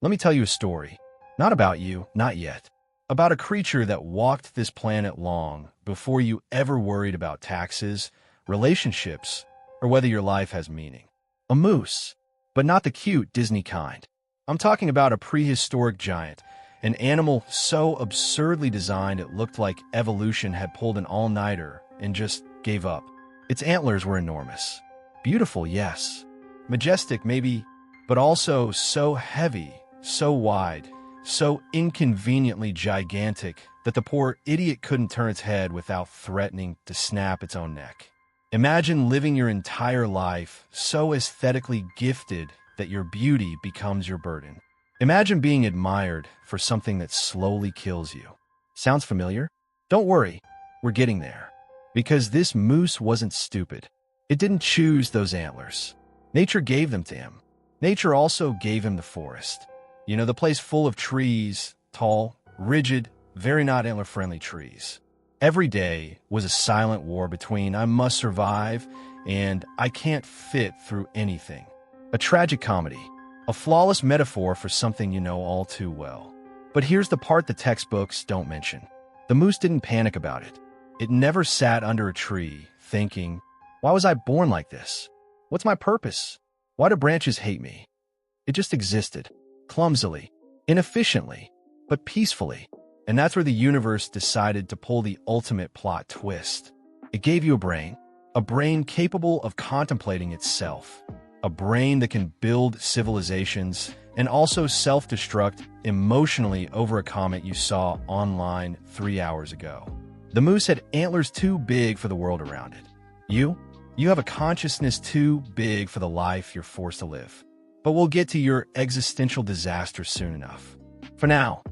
Let me tell you a story. Not about you, not yet. About a creature that walked this planet long before you ever worried about taxes, relationships, or whether your life has meaning. A moose, but not the cute Disney kind. I'm talking about a prehistoric giant, an animal so absurdly designed it looked like evolution had pulled an all-nighter and just gave up. Its antlers were enormous. Beautiful, yes. Majestic, maybe, but also so heavy, so wide, so inconveniently gigantic that the poor idiot couldn't turn its head without threatening to snap its own neck. Imagine living your entire life so aesthetically gifted that your beauty becomes your burden. Imagine being admired for something that slowly kills you. Sounds familiar? Don't worry, we're getting there. Because this moose wasn't stupid. It didn't choose those antlers. Nature gave them to him. Nature also gave him the forest. You know, the place full of trees, tall, rigid, very not antler-friendly trees. Every day was a silent war between I must survive and I can't fit through anything. A tragic comedy, a flawless metaphor for something you know all too well. But here's the part the textbooks don't mention. The moose didn't panic about it. It never sat under a tree thinking, why was I born like this? What's my purpose? Why do branches hate me? It just existed, clumsily, inefficiently, but peacefully. And that's where the universe decided to pull the ultimate plot twist. It gave you a brain capable of contemplating itself, a brain that can build civilizations and also self-destruct emotionally over a comment you saw online 3 hours ago. The moose had antlers too big for the world around it. You have a consciousness too big for the life you're forced to live. But we'll get to your existential disaster soon enough. For now,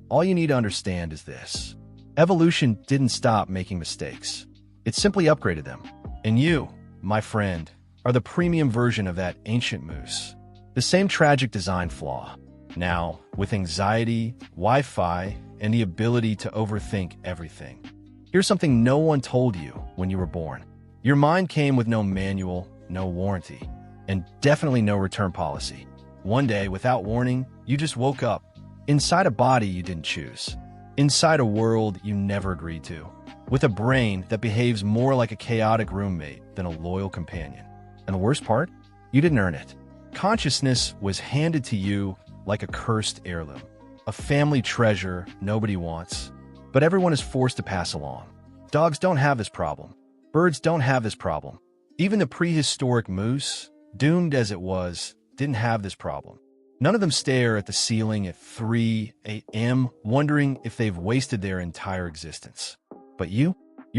all you need to understand is this. Evolution didn't stop making mistakes. It simply upgraded them. And you, my friend, are the premium version of that ancient moose. The same tragic design flaw. Now, with anxiety, Wi-Fi, and the ability to overthink everything. Here's something no one told you when you were born. Your mind came with no manual, no warranty, and definitely no return policy. One day, without warning, you just woke up. Inside a body you didn't choose. Inside a world you never agreed to. With a brain that behaves more like a chaotic roommate than a loyal companion. And the worst part? You didn't earn it. Consciousness was handed to you like a cursed heirloom. A family treasure nobody wants, but everyone is forced to pass along. Dogs don't have this problem. Birds don't have this problem. Even the prehistoric moose, doomed as it was, didn't have this problem. None of them stare at the ceiling at 3 a.m. wondering if they've wasted their entire existence. But you're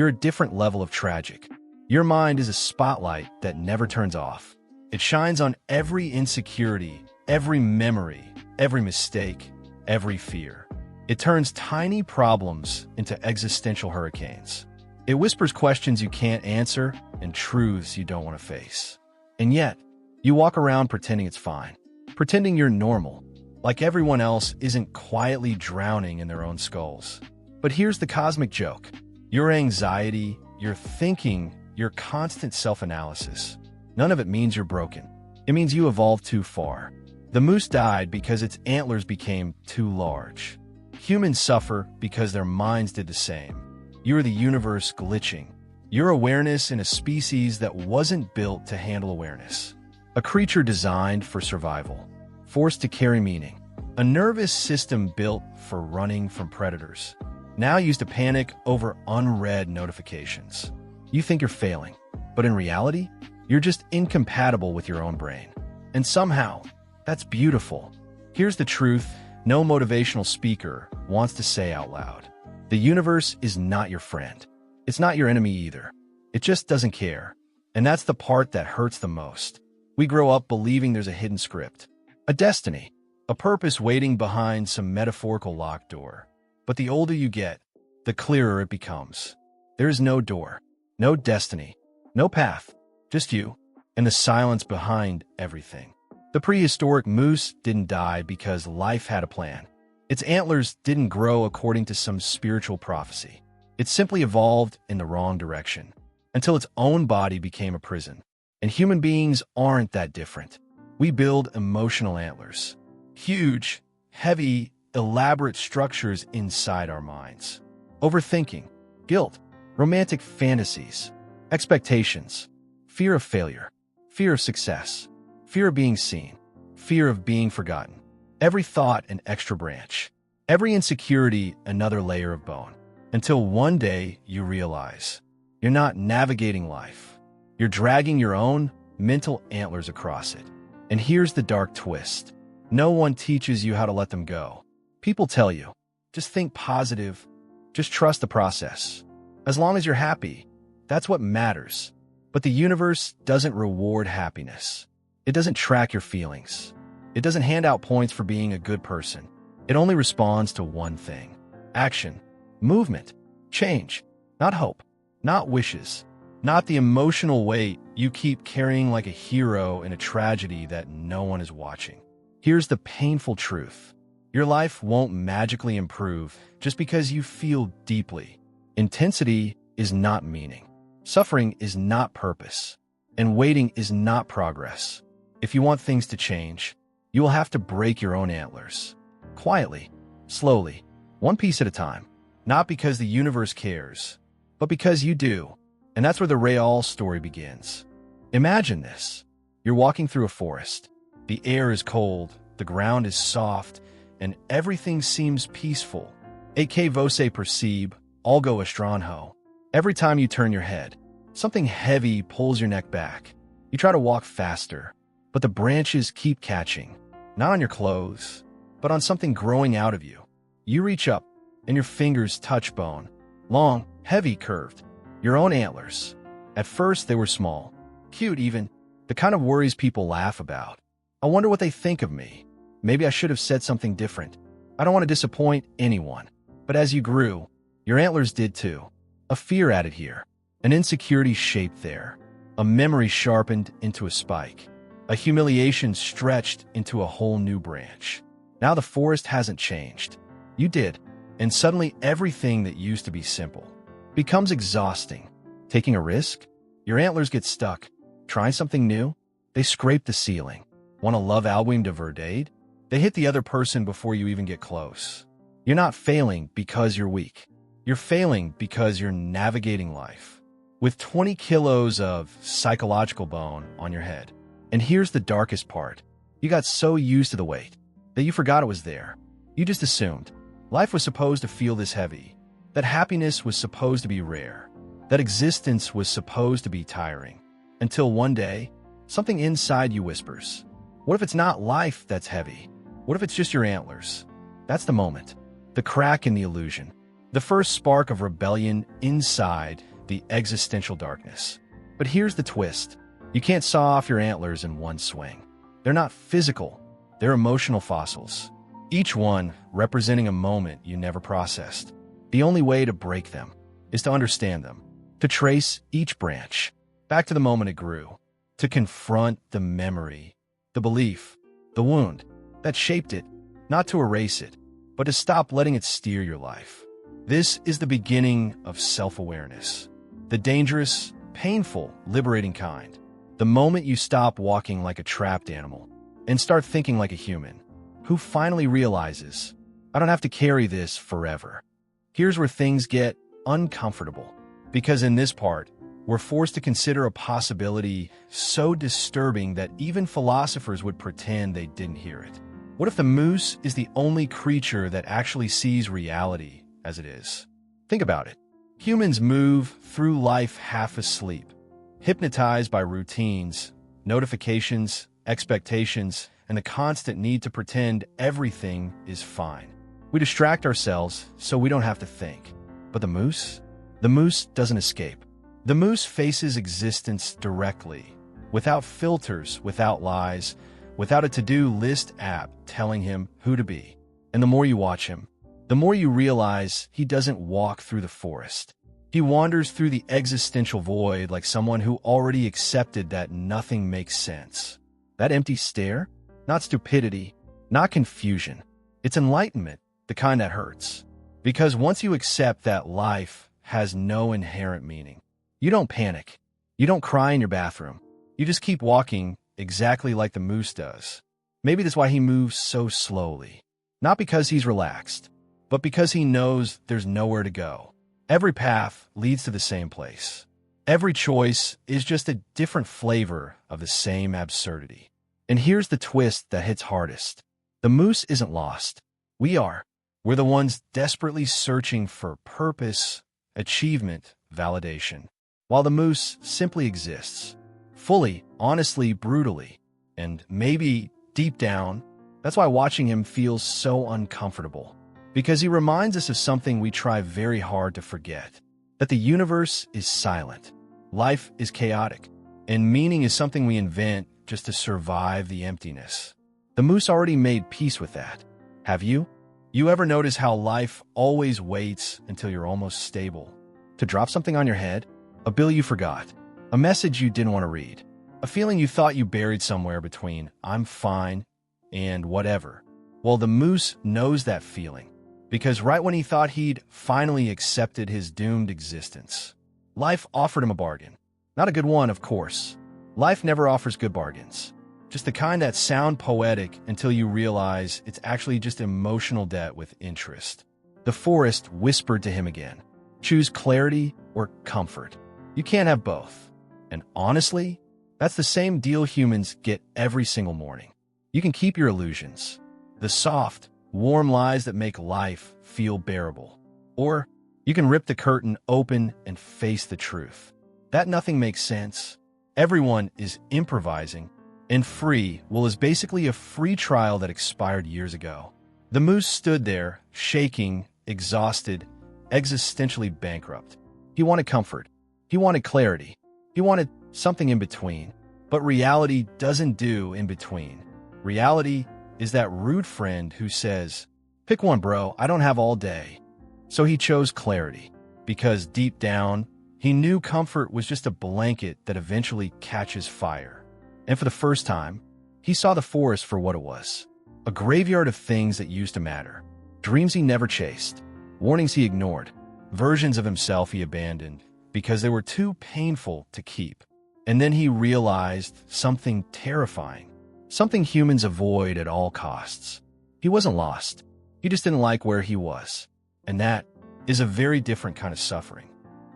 a different level of tragic. Your mind is a spotlight that never turns off. It shines on every insecurity, every memory, every mistake, every fear. It turns tiny problems into existential hurricanes. It whispers questions you can't answer and truths you don't want to face. And yet, you walk around pretending it's fine. Pretending you're normal, like everyone else isn't quietly drowning in their own skulls. But here's the cosmic joke. Your anxiety, your thinking, your constant self-analysis, none of it means you're broken. It means you evolved too far. The moose died because its antlers became too large. Humans suffer because their minds did the same. You're the universe glitching. Your awareness in a species that wasn't built to handle awareness. A creature designed for survival, forced to carry meaning. A nervous system built for running from predators. Now used to panic over unread notifications. You think you're failing, but in reality, you're just incompatible with your own brain. And somehow, that's beautiful. Here's the truth no motivational speaker wants to say out loud. The universe is not your friend. It's not your enemy either. It just doesn't care. And that's the part that hurts the most. We grow up believing there's a hidden script, a destiny, a purpose waiting behind some metaphorical locked door. But the older you get, the clearer it becomes. There is no door, no destiny, no path, just you, and the silence behind everything. The prehistoric moose didn't die because life had a plan. Its antlers didn't grow according to some spiritual prophecy. It simply evolved in the wrong direction, until its own body became a prison. And human beings aren't that different. We build emotional antlers. Huge, heavy, elaborate structures inside our minds. Overthinking, guilt, romantic fantasies, expectations, fear of failure, fear of success, fear of being seen, fear of being forgotten. Every thought an extra branch, every insecurity another layer of bone, until one day you realize you're not navigating life. You're dragging your own mental antlers across it. And here's the dark twist. No one teaches you how to let them go. People tell you, just think positive, just trust the process. As long as you're happy, that's what matters. But the universe doesn't reward happiness. It doesn't track your feelings. It doesn't hand out points for being a good person. It only responds to one thing: action, movement, change, not hope, not wishes, not the emotional weight you keep carrying like a hero in a tragedy that no one is watching. Here's the painful truth. Your life won't magically improve just because you feel deeply. Intensity is not meaning. Suffering is not purpose. And waiting is not progress. If you want things to change, you will have to break your own antlers. Quietly, slowly, one piece at a time. Not because the universe cares, but because you do. And that's where the Real story begins. Imagine this. You're walking through a forest. The air is cold, the ground is soft, and everything seems peaceful. Et que vous percebe, algo estranho. Every time you turn your head, something heavy pulls your neck back. You try to walk faster, but the branches keep catching. Not on your clothes, but on something growing out of you. You reach up, and your fingers touch bone. Long, heavy, curved. Your own antlers. At first, they were small. Cute, even. The kind of worries people laugh about. I wonder what they think of me. Maybe I should have said something different. I don't want to disappoint anyone. But as you grew, your antlers did too. A fear added here. An insecurity shaped there. A memory sharpened into a spike. A humiliation stretched into a whole new branch. Now the forest hasn't changed. You did. And suddenly everything that used to be simple becomes exhausting. Taking a risk? Your antlers get stuck. Trying something new? They scrape the ceiling. Want a love album de verdade? They hit the other person before you even get close. You're not failing because you're weak. You're failing because you're navigating life with 20 kilos of psychological bone on your head. And here's the darkest part. You got so used to the weight that you forgot it was there. You just assumed life was supposed to feel this heavy, that happiness was supposed to be rare, that existence was supposed to be tiring. Until one day, something inside you whispers, what if it's not life that's heavy? What if it's just your antlers? That's the moment, the crack in the illusion, the first spark of rebellion inside the existential darkness. But here's the twist. You can't saw off your antlers in one swing. They're not physical, they're emotional fossils. Each one representing a moment you never processed. The only way to break them is to understand them, to trace each branch back to the moment it grew, to confront the memory, the belief, the wound that shaped it, not to erase it, but to stop letting it steer your life. This is the beginning of self-awareness, the dangerous, painful, liberating kind. The moment you stop walking like a trapped animal and start thinking like a human, who finally realizes, I don't have to carry this forever. Here's where things get uncomfortable, because in this part, we're forced to consider a possibility so disturbing that even philosophers would pretend they didn't hear it. What if the moose is the only creature that actually sees reality as it is? Think about it. Humans move through life half asleep, hypnotized by routines, notifications, expectations, and the constant need to pretend everything is fine. We distract ourselves so we don't have to think. But the moose? The moose doesn't escape. The moose faces existence directly, without filters, without lies, without a to-do list app telling him who to be. And the more you watch him, the more you realize he doesn't walk through the forest. He wanders through the existential void like someone who already accepted that nothing makes sense. That empty stare? Not stupidity, not confusion. It's enlightenment, the kind that hurts. Because once you accept that life has no inherent meaning, you don't panic. You don't cry in your bathroom. You just keep walking exactly like the moose does. Maybe that's why he moves so slowly. Not because he's relaxed, but because he knows there's nowhere to go. Every path leads to the same place. Every choice is just a different flavor of the same absurdity. And here's the twist that hits hardest. The moose isn't lost. We are. We're the ones desperately searching for purpose, achievement, validation, while the moose simply exists. Fully, honestly, brutally. And maybe, deep down, that's why watching him feels so uncomfortable. Because he reminds us of something we try very hard to forget. That the universe is silent. Life is chaotic. And meaning is something we invent just to survive the emptiness. The moose already made peace with that. Have you? You ever notice how life always waits until you're almost stable? To drop something on your head? A bill you forgot? A message you didn't want to read? A feeling you thought you buried somewhere between "I'm fine" and "whatever"? Well, the moose knows that feeling. Because right when he thought he'd finally accepted his doomed existence, life offered him a bargain. Not a good one, of course. Life never offers good bargains. Just the kind that sound poetic until you realize it's actually just emotional debt with interest. The forest whispered to him again. Choose clarity or comfort. You can't have both. And honestly, that's the same deal humans get every single morning. You can keep your illusions. The soft, warm lies that make life feel bearable. Or you can rip the curtain open and face the truth. That nothing makes sense. Everyone is improvising. And free, well, is basically a free trial that expired years ago. The moose stood there, shaking, exhausted, existentially bankrupt. He wanted comfort. He wanted clarity. He wanted something in between. But reality doesn't do in between. Reality is that rude friend who says, "Pick one, bro, I don't have all day." So he chose clarity, because deep down, he knew comfort was just a blanket that eventually catches fire. And for the first time, he saw the forest for what it was. A graveyard of things that used to matter. Dreams he never chased. Warnings he ignored. Versions of himself he abandoned because they were too painful to keep. And then he realized something terrifying. Something humans avoid at all costs. He wasn't lost. He just didn't like where he was. And that is a very different kind of suffering.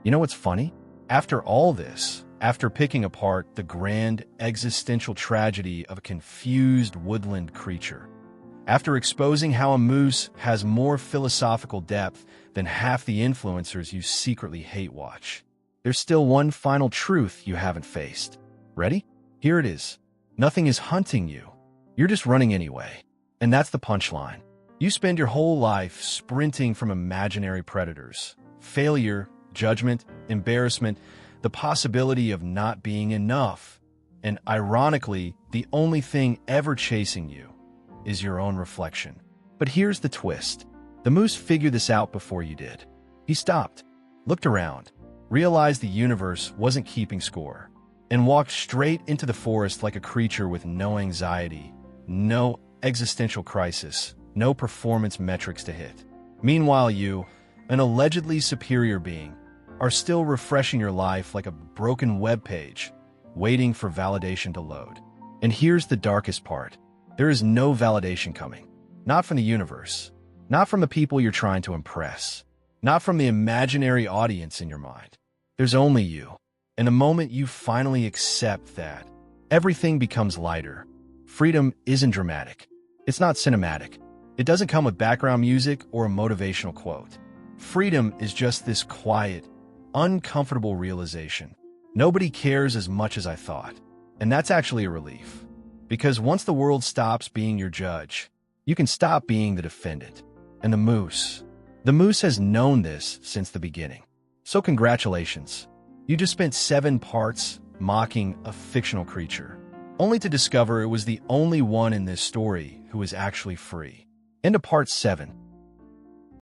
You know what's funny? After all this, after picking apart the grand existential tragedy of a confused woodland creature, after exposing how a moose has more philosophical depth than half the influencers you secretly hate watch, there's still one final truth you haven't faced. Ready? Here it is. Nothing is hunting you. You're just running anyway. And that's the punchline. You spend your whole life sprinting from imaginary predators. Failure, judgment, embarrassment, the possibility of not being enough. And ironically, the only thing ever chasing you is your own reflection. But here's the twist. The moose figured this out before you did. He stopped, looked around, realized the universe wasn't keeping score, and walked straight into the forest like a creature with no anxiety, no existential crisis, no performance metrics to hit. Meanwhile, you, an allegedly superior being, are still refreshing your life like a broken web page, waiting for validation to load. And here's the darkest part. There is no validation coming. Not from the universe. Not from the people you're trying to impress. Not from the imaginary audience in your mind. There's only you. And the moment you finally accept that, everything becomes lighter. Freedom isn't dramatic. It's not cinematic. It doesn't come with background music or a motivational quote. Freedom is just this quiet, uncomfortable realization. Nobody cares as much as I thought. And that's actually a relief. Because once the world stops being your judge, you can stop being the defendant. And the moose has known this since the beginning. So congratulations. You just spent 7 parts mocking a fictional creature, only to discover it was the only one in this story who was actually free. Into part 7.